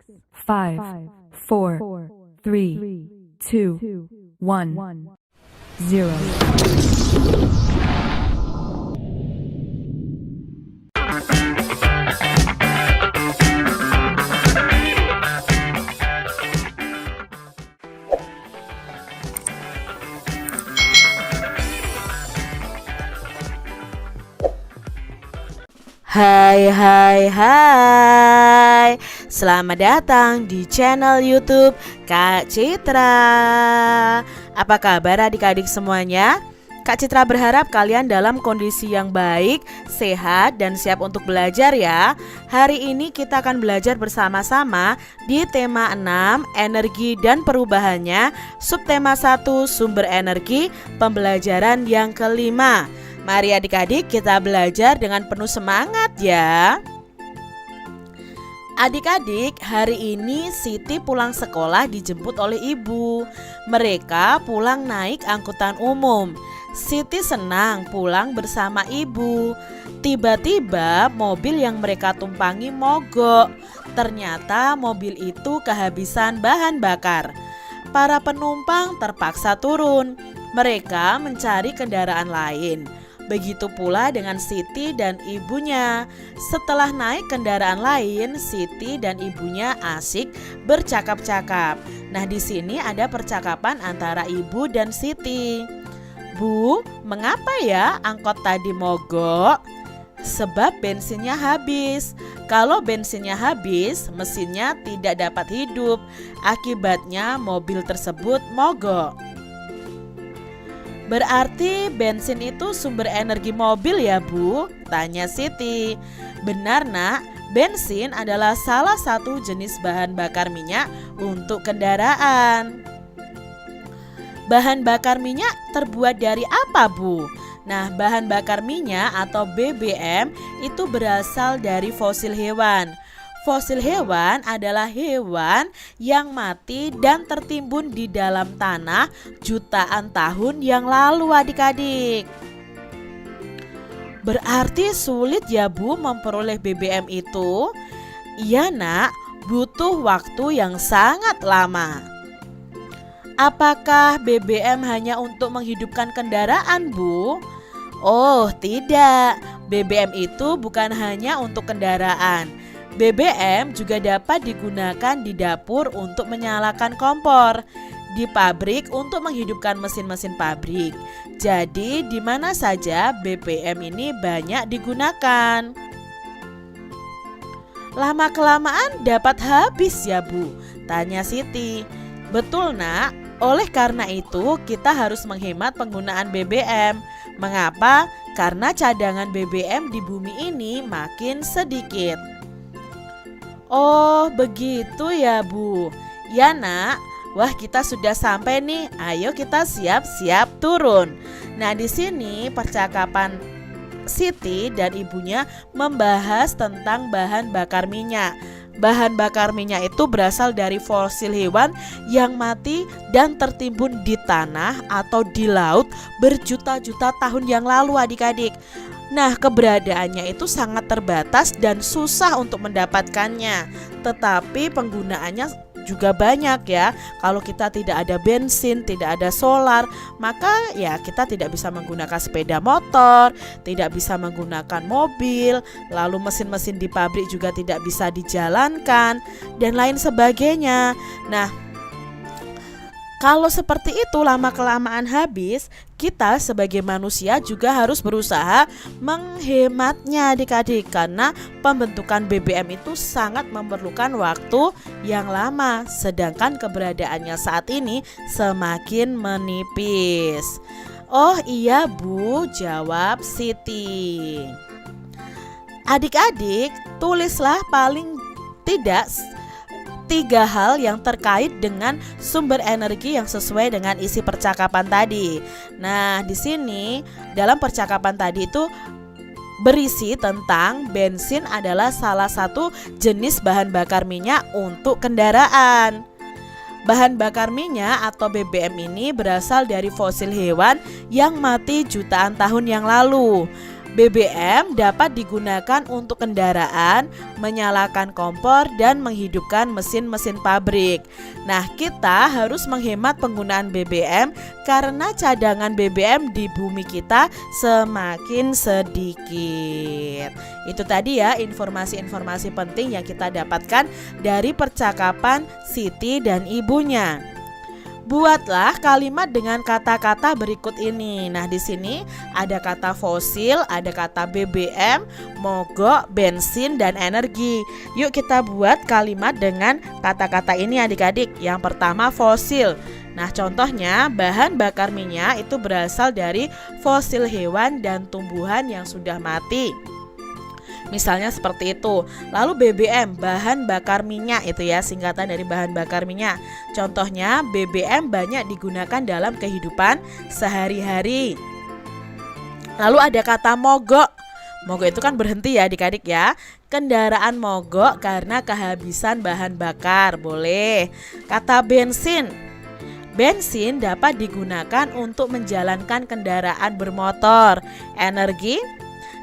5, 4, 3, 2, 1, 0. Hai, selamat datang di channel YouTube Kak Citra. Apa kabar adik-adik semuanya? Kak Citra berharap kalian dalam kondisi yang baik, sehat, dan siap untuk belajar ya. Hari ini kita akan belajar bersama-sama di tema 6, energi dan perubahannya, subtema 1, sumber energi, pembelajaran yang kelima. Mari adik-adik kita belajar dengan penuh semangat ya. Adik-adik, hari ini Siti pulang sekolah dijemput oleh ibu. Mereka pulang naik angkutan umum. Siti senang pulang bersama ibu. Tiba-tiba mobil yang mereka tumpangi mogok. Ternyata mobil itu kehabisan bahan bakar. Para penumpang terpaksa turun. Mereka mencari kendaraan lain. Begitu pula dengan Siti dan ibunya. Setelah naik kendaraan lain, Siti dan ibunya asik bercakap-cakap. Nah, di sini ada percakapan antara ibu dan Siti. Bu, mengapa ya angkot tadi mogok? Sebab bensinnya habis. Kalau bensinnya habis, mesinnya tidak dapat hidup. Akibatnya mobil tersebut mogok. Berarti bensin itu sumber energi mobil ya Bu? Tanya Siti. Benar nak, bensin adalah salah satu jenis bahan bakar minyak untuk kendaraan. Bahan bakar minyak terbuat dari apa Bu? Nah, bahan bakar minyak atau BBM itu berasal dari fosil hewan. Fosil hewan adalah hewan yang mati dan tertimbun di dalam tanah jutaan tahun yang lalu adik-adik. Berarti sulit ya Bu memperoleh BBM itu? Iya nak, butuh waktu yang sangat lama. Apakah BBM hanya untuk menghidupkan kendaraan Bu? Oh tidak, BBM itu bukan hanya untuk kendaraan. BBM juga dapat digunakan di dapur untuk menyalakan kompor, di pabrik untuk menghidupkan mesin-mesin pabrik. Jadi di mana saja BBM ini banyak digunakan. Lama-kelamaan dapat habis ya Bu? Tanya Siti. Betul nak, oleh karena itu kita harus menghemat penggunaan BBM. Mengapa? Karena cadangan BBM di bumi ini makin sedikit. Oh begitu ya Bu. Ya nak, wah kita sudah sampai nih. Ayo kita siap-siap turun. Nah di sini percakapan Siti dan ibunya membahas tentang bahan bakar minyak. Bahan bakar minyak itu berasal dari fosil hewan yang mati dan tertimbun di tanah atau di laut berjuta-juta tahun yang lalu adik-adik. Nah, keberadaannya itu sangat terbatas dan susah untuk mendapatkannya. Tetapi penggunaannya juga banyak ya. Kalau kita tidak ada bensin, tidak ada solar, maka ya kita tidak bisa menggunakan sepeda motor, tidak bisa menggunakan mobil, lalu mesin-mesin di pabrik juga tidak bisa dijalankan dan lain sebagainya. Nah, kalau seperti itu lama-kelamaan habis, kita sebagai manusia juga harus berusaha menghematnya adik-adik. Karena pembentukan BBM itu sangat memerlukan waktu yang lama. Sedangkan keberadaannya saat ini semakin menipis. Oh iya Bu, jawab Siti. Adik-adik, tulislah paling tidak 3 hal yang terkait dengan sumber energi yang sesuai dengan isi percakapan tadi. Nah, di sini dalam percakapan tadi itu berisi tentang bensin adalah salah satu jenis bahan bakar minyak untuk kendaraan. Bahan bakar minyak atau BBM ini berasal dari fosil hewan yang mati jutaan tahun yang lalu. BBM dapat digunakan untuk kendaraan, menyalakan kompor, dan menghidupkan mesin-mesin pabrik. Nah, kita harus menghemat penggunaan BBM karena cadangan BBM di bumi kita semakin sedikit. Itu tadi ya informasi-informasi penting yang kita dapatkan dari percakapan Siti dan ibunya. Buatlah kalimat dengan kata-kata berikut ini. Nah, di sini ada kata fosil, ada kata BBM, mogok, bensin, dan energi. Yuk kita buat kalimat dengan kata-kata ini adik-adik. Yang pertama fosil. Nah, contohnya bahan bakar minyak itu berasal dari fosil hewan dan tumbuhan yang sudah mati. Misalnya seperti itu. Lalu BBM, bahan bakar minyak, itu ya singkatan dari bahan bakar minyak. Contohnya BBM banyak digunakan dalam kehidupan sehari-hari. Lalu ada kata mogok. Mogok itu kan berhenti ya adik-adik ya. Kendaraan mogok karena kehabisan bahan bakar, boleh. Kata bensin. Bensin dapat digunakan untuk menjalankan kendaraan bermotor. Energi.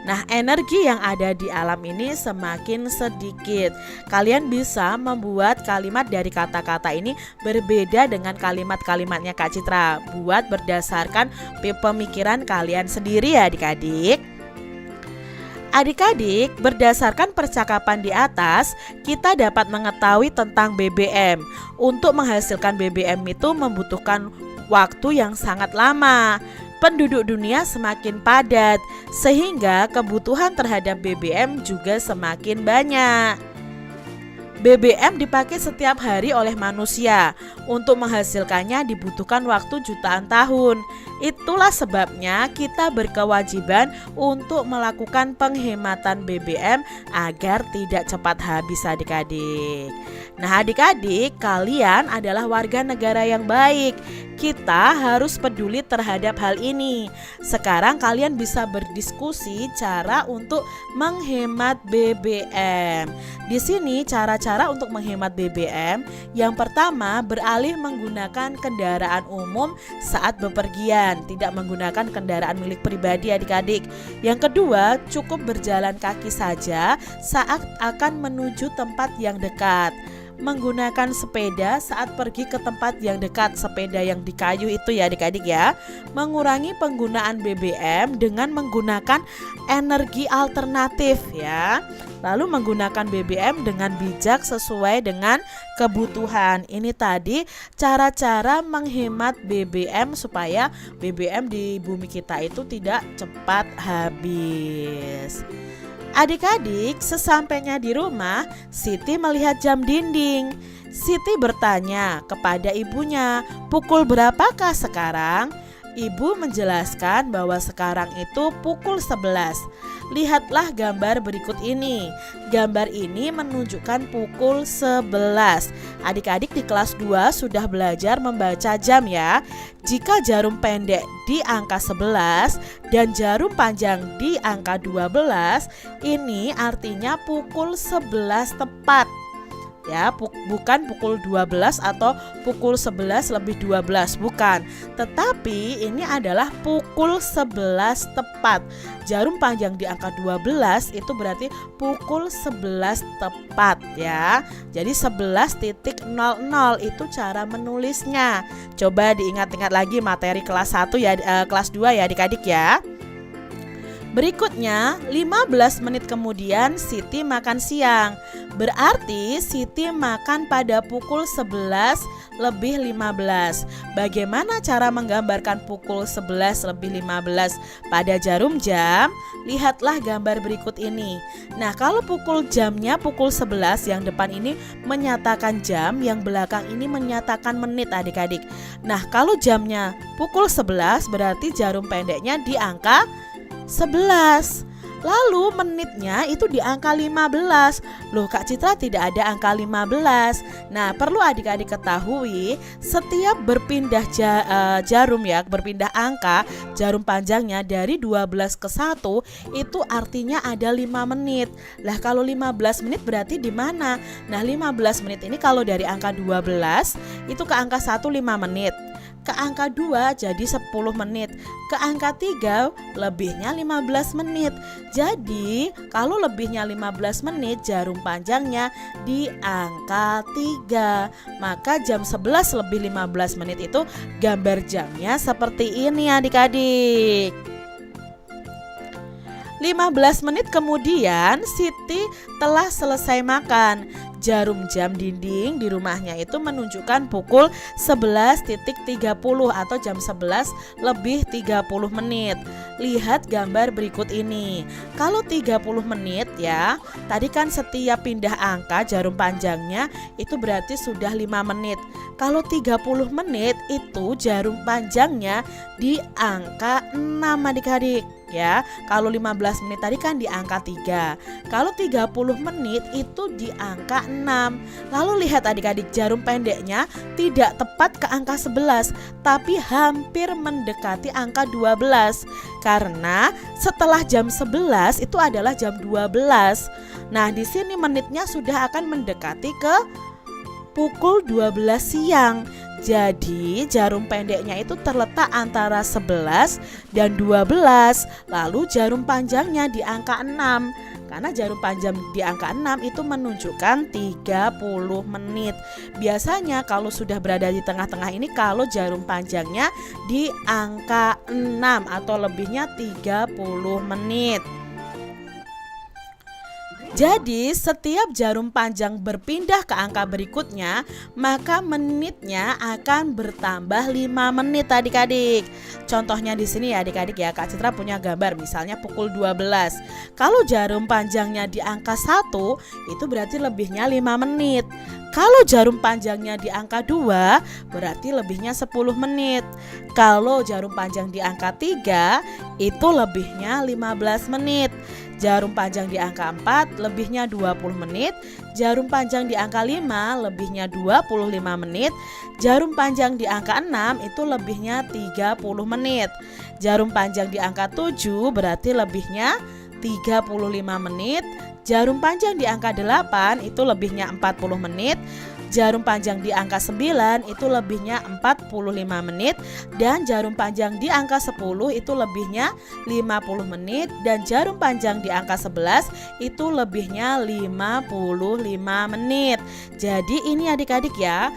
Nah, energi yang ada di alam ini semakin sedikit. Kalian bisa membuat kalimat dari kata-kata ini berbeda dengan kalimat-kalimatnya Kak Citra. Buat berdasarkan pemikiran kalian sendiri ya adik-adik. Adik-adik, berdasarkan percakapan di atas, kita dapat mengetahui tentang BBM. Untuk menghasilkan BBM itu membutuhkan waktu yang sangat lama. Penduduk dunia semakin padat, sehingga kebutuhan terhadap BBM juga semakin banyak. BBM dipakai setiap hari oleh manusia. Untuk menghasilkannya dibutuhkan waktu jutaan tahun. Itulah sebabnya kita berkewajiban untuk melakukan penghematan BBM agar tidak cepat habis adik-adik. Nah adik-adik, kalian adalah warga negara yang baik. Kita harus peduli terhadap hal ini. Sekarang kalian bisa berdiskusi cara untuk menghemat BBM. Di sini cara-cara untuk menghemat BBM. Yang pertama, beralih menggunakan kendaraan umum saat bepergian, tidak menggunakan kendaraan milik pribadi adik-adik. Yang kedua, cukup berjalan kaki saja saat akan menuju tempat yang dekat. Menggunakan sepeda saat pergi ke tempat yang dekat, sepeda yang di kayu itu ya adik-adik ya. Mengurangi penggunaan BBM dengan menggunakan energi alternatif ya. Lalu menggunakan BBM dengan bijak sesuai dengan kebutuhan. Ini tadi cara-cara menghemat BBM supaya BBM di bumi kita itu tidak cepat habis. Adik-adik, sesampainya di rumah, Siti melihat jam dinding. Siti bertanya kepada ibunya, "Pukul berapakah sekarang?" Ibu menjelaskan bahwa sekarang itu pukul 11. Lihatlah gambar berikut ini. Gambar ini menunjukkan pukul 11. Adik-adik di kelas 2 sudah belajar membaca jam ya. Jika jarum pendek di angka 11 dan jarum panjang di angka 12, ini artinya pukul 11 tepat. Ya, bukan pukul 12 atau pukul 11 lebih 12, bukan. Tetapi ini adalah pukul 11 tepat. Jarum panjang di angka 12 itu berarti pukul 11 tepat ya. Jadi 11.00 itu cara menulisnya. Coba diingat-ingat lagi materi kelas 1 ya, kelas 2 ya adik-adik ya. Berikutnya, 15 menit kemudian Siti makan siang. Berarti Siti makan pada pukul 11 lebih 15. Bagaimana cara menggambarkan pukul 11 lebih 15 pada jarum jam? Lihatlah gambar berikut ini. Nah, kalau pukul jamnya pukul 11, yang depan ini menyatakan jam, yang belakang ini menyatakan menit adik-adik. Nah, kalau jamnya pukul 11 berarti jarum pendeknya di angka 11. Lalu menitnya itu di angka 15. Loh Kak Citra, tidak ada angka 15. Nah, perlu adik-adik ketahui, setiap berpindah jarum ya, berpindah angka, jarum panjangnya dari 12 ke 1 itu artinya ada 5 menit. Lah kalau 15 menit berarti di mana? Nah, 15 menit ini kalau dari angka 12 itu ke angka 1 5 menit. ke angka 2 jadi 10 menit. Ke angka 3 lebihnya 15 menit. Jadi kalau lebihnya 15 menit, jarum panjangnya di angka 3. Maka jam 11 lebih 15 menit itu gambar jamnya seperti ini adik-adik. 15 menit kemudian Siti telah selesai makan. Jarum jam dinding di rumahnya itu menunjukkan pukul 11.30 atau jam 11 lebih 30 menit. Lihat gambar berikut ini. Kalau 30 menit ya, tadi kan setiap pindah angka jarum panjangnya itu berarti sudah 5 menit. Kalau 30 menit itu jarum panjangnya di angka 6 adik-adik. Ya, kalau 15 menit tadi kan di angka 3. Kalau 30 menit itu di angka 6. Lalu lihat adik-adik, jarum pendeknya tidak tepat ke angka 11, tapi hampir mendekati angka 12. Karena setelah jam 11 itu adalah jam 12. Nah, di sini menitnya sudah akan mendekati ke pukul 12 siang. Jadi jarum pendeknya itu terletak antara 11 dan 12. Lalu jarum panjangnya di angka 6. Karena jarum panjang di angka 6 itu menunjukkan 30 menit. Biasanya kalau sudah berada di tengah-tengah ini, kalau jarum panjangnya di angka 6 atau lebihnya 30 menit. Jadi setiap jarum panjang berpindah ke angka berikutnya, maka menitnya akan bertambah 5 menit adik-adik. Contohnya di sini ya adik-adik ya, Kak Citra punya gambar misalnya pukul 12. Kalau jarum panjangnya di angka 1, itu berarti lebihnya 5 menit. Kalau jarum panjangnya di angka 2, berarti lebihnya 10 menit. Kalau jarum panjang di angka 3, itu lebihnya 15 menit. Jarum panjang di angka 4 lebihnya 20 menit. Jarum panjang di angka 5 lebihnya 25 menit. Jarum panjang di angka 6 itu lebihnya 30 menit. Jarum panjang di angka 7 berarti lebihnya 35 menit. Jarum panjang di angka 8 itu lebihnya 40 menit. Jarum panjang di angka 9 itu lebihnya 45 menit. Dan jarum panjang di angka 10 itu lebihnya 50 menit. Dan jarum panjang di angka 11 itu lebihnya 55 menit. Jadi ini adik-adik ya,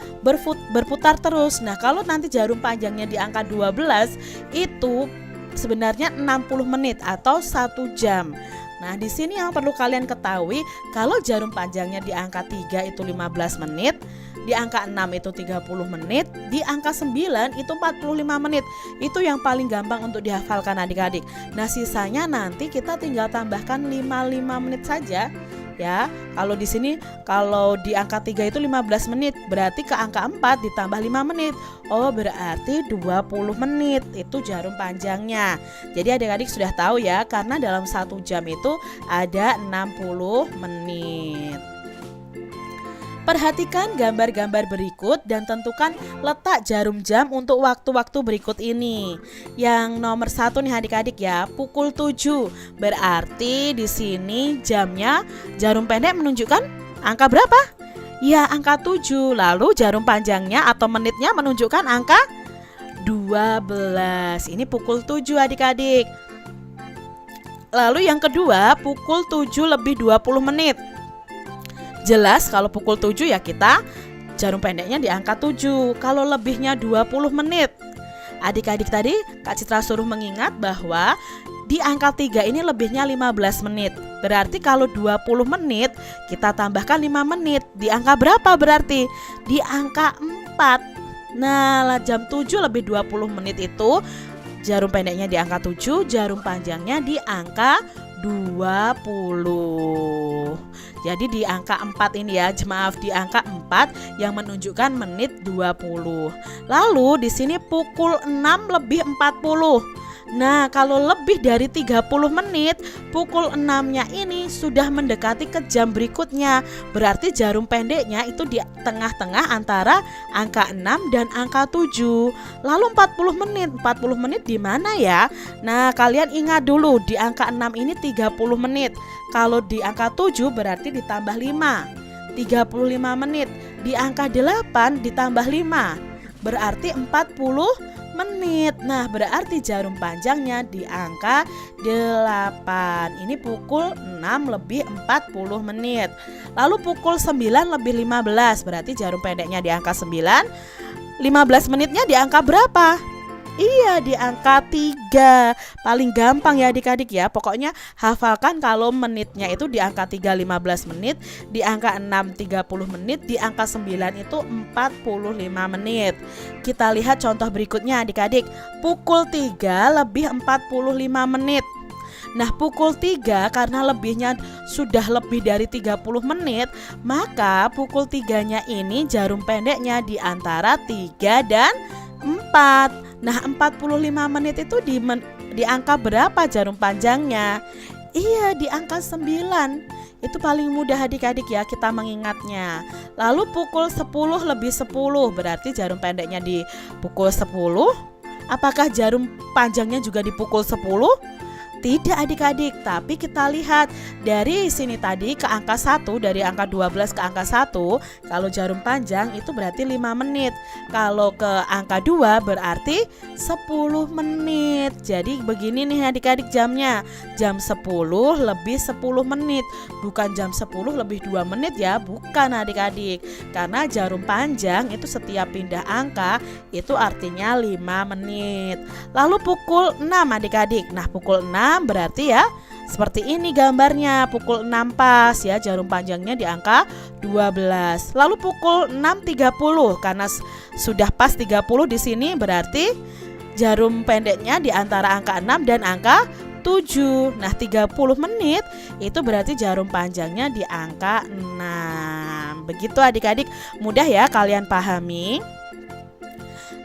berputar terus. Nah kalau nanti jarum panjangnya di angka 12 itu sebenarnya 60 menit atau 1 jam. Nah, di sini yang perlu kalian ketahui, kalau jarum panjangnya di angka 3 itu 15 menit, di angka 6 itu 30 menit, di angka 9 itu 45 menit. Itu yang paling gampang untuk dihafalkan adik-adik. Nah, sisanya nanti kita tinggal tambahkan 55 menit saja. Ya, kalau di sini kalau di angka 3 itu 15 menit, berarti ke angka 4 ditambah 5 menit. Oh, berarti 20 menit itu jarum panjangnya. Jadi adik-adik sudah tahu ya, karena dalam 1 jam itu ada 60 menit. Perhatikan gambar-gambar berikut dan tentukan letak jarum jam untuk waktu-waktu berikut ini. Yang nomor 1 nih adik-adik ya, pukul 7. Berarti di sini jamnya jarum pendek menunjukkan angka berapa? Ya, angka 7. Lalu jarum panjangnya atau menitnya menunjukkan angka 12. Ini pukul 7 adik-adik. Lalu yang kedua, pukul 7 lebih 20 menit. Jelas kalau pukul 7 ya kita jarum pendeknya di angka 7. Kalau lebihnya 20 menit. Adik-adik tadi Kak Citra suruh mengingat bahwa di angka 3 ini lebihnya 15 menit. Berarti kalau 20 menit kita tambahkan 5 menit. Di angka berapa berarti? Di angka 4. Nah, jam 7 lebih 20 menit itu jarum pendeknya di angka 7, jarum panjangnya di angka 20. Jadi di angka 4 ini ya, maaf, di angka 4 yang menunjukkan menit 20. Lalu di sini pukul 6 lebih 40. Nah, kalau lebih dari 30 menit, pukul 6-nya ini sudah mendekati ke jam berikutnya. Berarti jarum pendeknya itu di tengah-tengah antara angka 6 dan angka 7. Lalu 40 menit. 40 menit di mana ya? Nah, kalian ingat dulu di angka 6 ini 30 menit. Kalau di angka 7 berarti ditambah 5. 35 menit. Di angka 8 ditambah 5. berarti 40 menit. Nah, berarti jarum panjangnya di angka 8. Ini pukul 6 lebih 40 menit. Lalu pukul 9 lebih 15, berarti jarum pendeknya di angka 9. 15 menitnya di angka berapa? Iya, di angka 3. Paling gampang ya adik-adik ya. Pokoknya hafalkan kalau menitnya itu di angka 3 15 menit, di angka 6 30 menit, di angka 9 itu 45 menit. Kita lihat contoh berikutnya adik-adik. Pukul 3 lebih 45 menit. Nah, pukul 3 karena lebihnya sudah lebih dari 30 menit, maka pukul 3-nya ini jarum pendeknya di antara 3 dan 4. Nah, 45 menit itu di angka berapa jarum panjangnya? Iya, di angka 9. Itu paling mudah adik-adik ya kita mengingatnya. Lalu pukul 10 lebih 10, berarti jarum pendeknya di pukul 10. Apakah jarum panjangnya juga di pukul 10? Tidak adik-adik, tapi kita lihat dari sini tadi ke angka 1, dari angka 12 ke angka 1, kalau jarum panjang itu berarti 5 menit. Kalau ke angka 2 berarti 10 menit. Jadi begini nih adik-adik jamnya. Jam 10 lebih 10 menit. Bukan jam 10 lebih 2 menit ya, bukan adik-adik. Karena jarum panjang itu setiap pindah angka itu artinya 5 menit. Lalu pukul 6 adik-adik. Nah, pukul 6 berarti ya seperti ini gambarnya, pukul 6 pas ya, jarum panjangnya di angka 12. Lalu pukul 6.30 karena sudah pas 30 di sini berarti jarum pendeknya di antara angka 6 dan angka 7. Nah, 30 menit itu berarti jarum panjangnya di angka 6. Begitu adik-adik, mudah ya kalian pahami.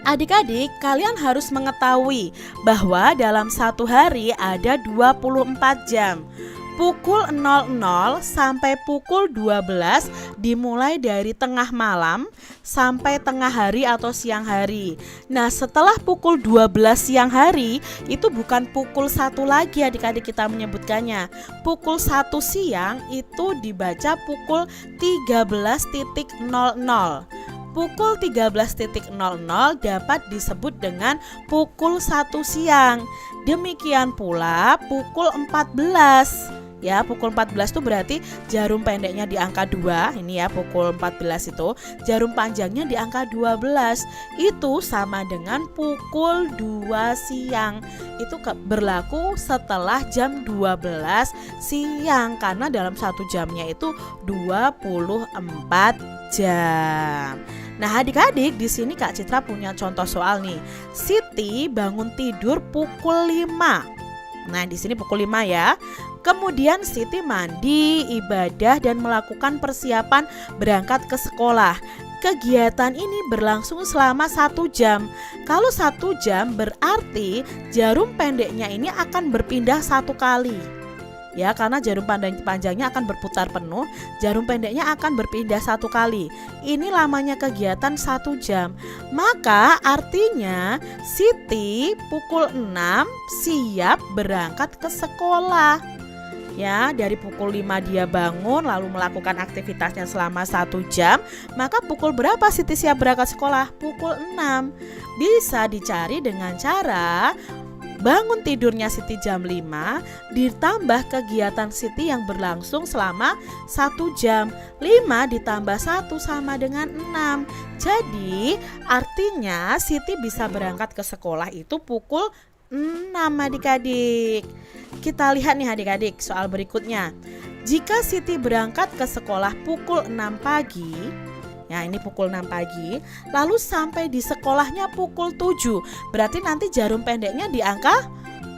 Adik-adik, kalian harus mengetahui bahwa dalam satu hari ada 24 jam. Pukul 00 sampai pukul 12 dimulai dari tengah malam sampai tengah hari atau siang hari. Nah, setelah pukul 12 siang hari itu bukan pukul 1 lagi adik-adik kita menyebutkannya. Pukul 1 siang itu dibaca pukul 13.00. Pukul 13.00 dapat disebut dengan pukul 1 siang. Demikian pula pukul 14. Ya, pukul 14 itu berarti jarum pendeknya di angka 2. Ini ya, pukul 14 itu jarum panjangnya di angka 12. Itu sama dengan pukul 2 siang. Itu berlaku setelah jam 12 siang. Karena dalam satu jamnya itu 24 jam. Nah, adik-adik, di sini Kak Citra punya contoh soal nih. Siti bangun tidur pukul 5. Nah, di sini pukul 5 ya. Kemudian Siti mandi, ibadah dan melakukan persiapan berangkat ke sekolah. Kegiatan ini berlangsung selama 1 jam. Kalau 1 jam berarti jarum pendeknya ini akan berpindah 1 kali. Ya, karena jarum panjangnya akan berputar penuh, jarum pendeknya akan berpindah 1 kali. Ini lamanya kegiatan 1 jam. Maka artinya Siti pukul 6 siap berangkat ke sekolah. Ya, dari pukul 5 dia bangun lalu melakukan aktivitasnya selama 1 jam. Maka pukul berapa Siti siap berangkat sekolah? Pukul 6. Bisa dicari dengan cara bangun tidurnya Siti jam 5 ditambah kegiatan Siti yang berlangsung selama 1 jam. 5 ditambah 1 sama dengan 6. Jadi artinya Siti bisa berangkat ke sekolah itu pukul 6 adik-adik. Kita lihat nih adik-adik soal berikutnya. Jika Siti berangkat ke sekolah pukul 6 pagi, ya ini pukul 6 pagi, lalu sampai di sekolahnya pukul 7, berarti nanti jarum pendeknya di angka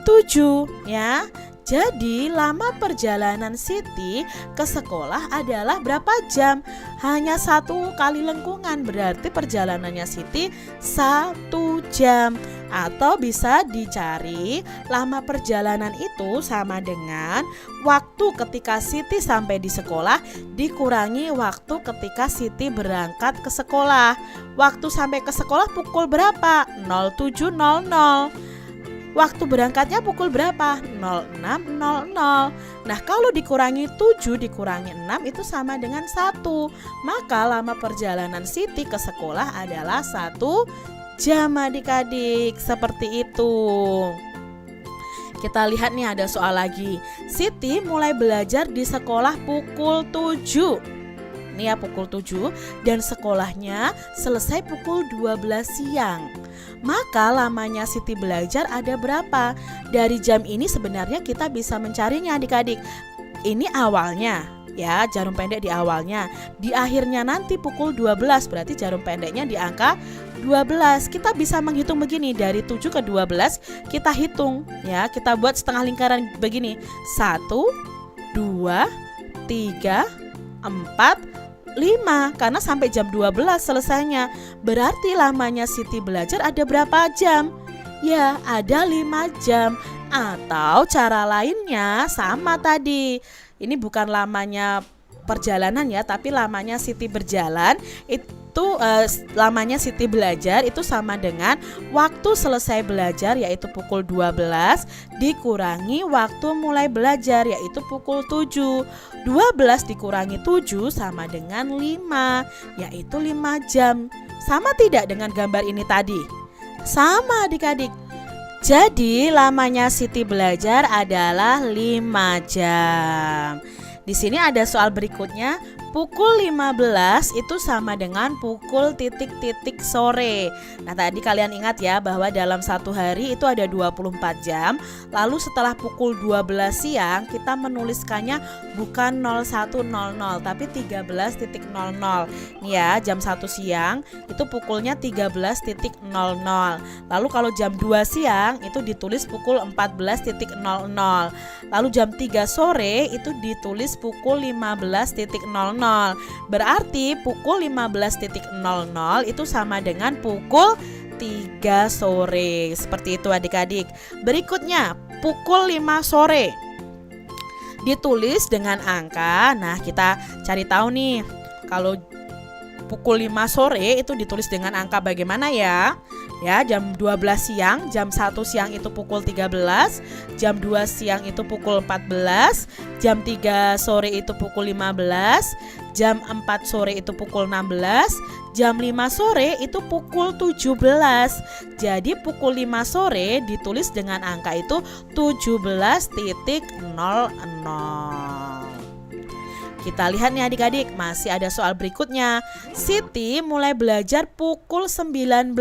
7 ya. Jadi lama perjalanan Siti ke sekolah adalah berapa jam? Hanya 1 kali lengkungan, berarti perjalanannya Siti 1 jam. Atau bisa dicari lama perjalanan itu sama dengan waktu ketika Siti sampai di sekolah dikurangi waktu ketika Siti berangkat ke sekolah. Waktu sampai ke sekolah pukul berapa? 07.00. waktu berangkatnya pukul berapa? 06.00. Nah, kalau dikurangi 7 dikurangi 6 itu sama dengan 1. Maka lama perjalanan Siti ke sekolah adalah 1 jam adik-adik. Seperti itu. Kita lihat nih, ada soal lagi. Siti mulai belajar di sekolah pukul 7. Ini ya, pukul 7, dan sekolahnya selesai pukul 12 siang. Maka lamanya Siti belajar ada berapa? Dari jam ini sebenarnya kita bisa mencarinya adik-adik. Ini awalnya ya, jarum pendek di awalnya. Di akhirnya nanti pukul 12, berarti jarum pendeknya di angka 12. Kita bisa menghitung begini, dari 7 ke 12 kita hitung ya. Kita buat setengah lingkaran begini. 1, 2, 3, 4, 5, karena sampai jam 12 selesainya. Berarti lamanya Siti belajar ada berapa jam? Ya, ada 5 jam. Atau cara lainnya sama tadi. Ini bukan lamanya perjalanan ya, tapi lamanya Siti berjalan itu lamanya Siti belajar itu sama dengan waktu selesai belajar, yaitu pukul 12 dikurangi waktu mulai belajar, yaitu pukul 7. 12 dikurangi 7 sama dengan 5, yaitu 5 jam. Sama tidak dengan gambar ini tadi? Sama adik-adik. Jadi lamanya Siti belajar adalah 5 jam. Di sini ada soal berikutnya. Pukul 15 itu sama dengan pukul titik-titik sore. Nah, tadi kalian ingat ya bahwa dalam satu hari itu ada 24 jam. Lalu setelah pukul 12 siang kita menuliskannya bukan 01.00 tapi 13.00. Nih ya, jam 1 siang itu pukulnya 13.00. Lalu kalau jam 2 siang itu ditulis pukul 14.00. Lalu jam 3 sore itu ditulis pukul 15.00. Berarti pukul 15.00 itu sama dengan pukul 3 sore. Seperti itu adik-adik. Berikutnya pukul 5 sore ditulis dengan angka. Nah, kita cari tahu nih, kalau pukul 5 sore itu ditulis dengan angka bagaimana ya? Ya, jam 12 siang, jam 1 siang itu pukul 13, jam 2 siang itu pukul 14, jam 3 sore itu pukul 15, jam 4 sore itu pukul 16, jam 5 sore itu pukul 17. Jadi pukul 5 sore ditulis dengan angka itu 17.00. Kita lihat nih adik-adik, masih ada soal berikutnya. Siti mulai belajar pukul 19.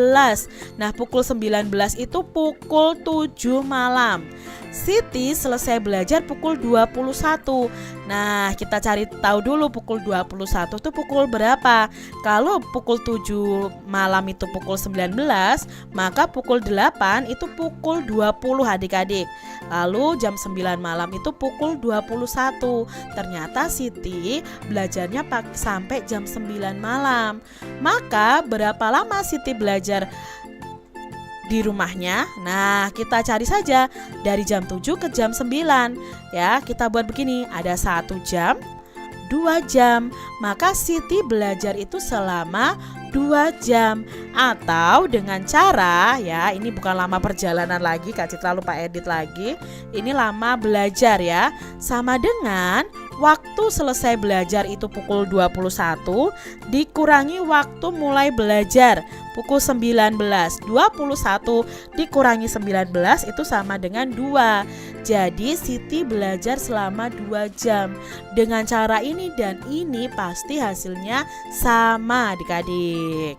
Nah, pukul 19 itu pukul 7 malam. Siti selesai belajar pukul 21. Nah, kita cari tahu dulu pukul 21 itu pukul berapa. Kalau pukul 7 malam itu pukul 19, maka pukul 8 itu pukul 20 adik-adik. Lalu jam 9 malam itu pukul 21. Ternyata Siti belajarnya sampai jam 9 malam. Maka berapa lama Siti belajar di rumahnya? Nah, kita cari saja dari jam 7 ke jam 9. Ya, kita buat begini, ada 1 jam, 2 jam. Maka Siti belajar itu selama 2 jam. Atau dengan cara, ya ini bukan lama perjalanan lagi, Kak Citra lupa edit lagi. Ini lama belajar ya. Sama dengan waktu selesai belajar itu pukul 21 dikurangi waktu mulai belajar pukul 19. 21 dikurangi 19 itu sama dengan 2. Jadi Siti belajar selama 2 jam. Dengan cara ini dan ini pasti hasilnya sama adik-adik.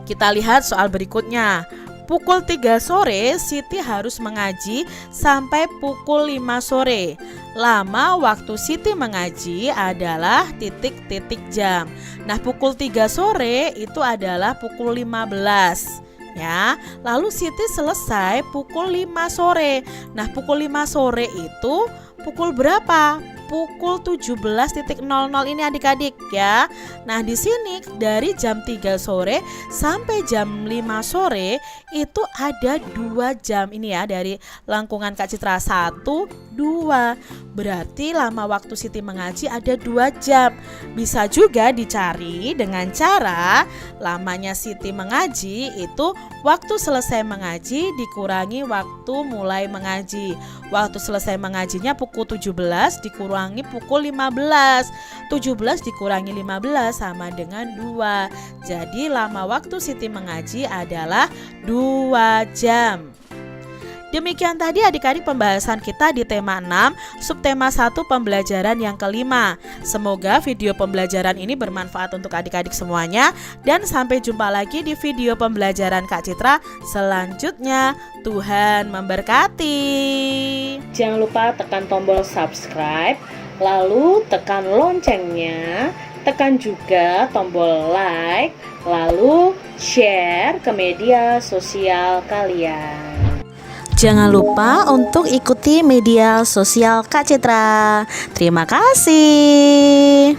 Kita lihat soal berikutnya. Pukul 3 sore Siti harus mengaji sampai pukul 5 sore. Lama waktu Siti mengaji adalah titik-titik jam. Nah, pukul 3 sore itu adalah pukul 15. Ya, lalu Siti selesai pukul 5 sore. Nah, pukul 5 sore itu pukul berapa? pukul 17.00 ini adik-adik ya. Nah, di sini dari jam 3 sore sampai jam 5 sore itu ada 2 jam ini ya, dari lengkungan Kak Citra 1, 2. Berarti lama waktu Siti mengaji ada 2 jam. Bisa juga dicari dengan cara lamanya Siti mengaji itu waktu selesai mengaji dikurangi waktu mulai mengaji. Waktu selesai mengajinya pukul 17 dikurangi pukul 15. 17 dikurangi 15 sama dengan 2. Jadi lama waktu Siti mengaji adalah 2 jam. Demikian tadi adik-adik pembahasan kita di tema 6, subtema 1 pembelajaran yang kelima. Semoga video pembelajaran ini bermanfaat untuk adik-adik semuanya. Dan sampai jumpa lagi di video pembelajaran Kak Citra selanjutnya. Tuhan memberkati. Jangan lupa tekan tombol subscribe, lalu tekan loncengnya, tekan juga tombol like, lalu share ke media sosial kalian. Jangan lupa untuk ikuti media sosial Kak Citra. Terima kasih.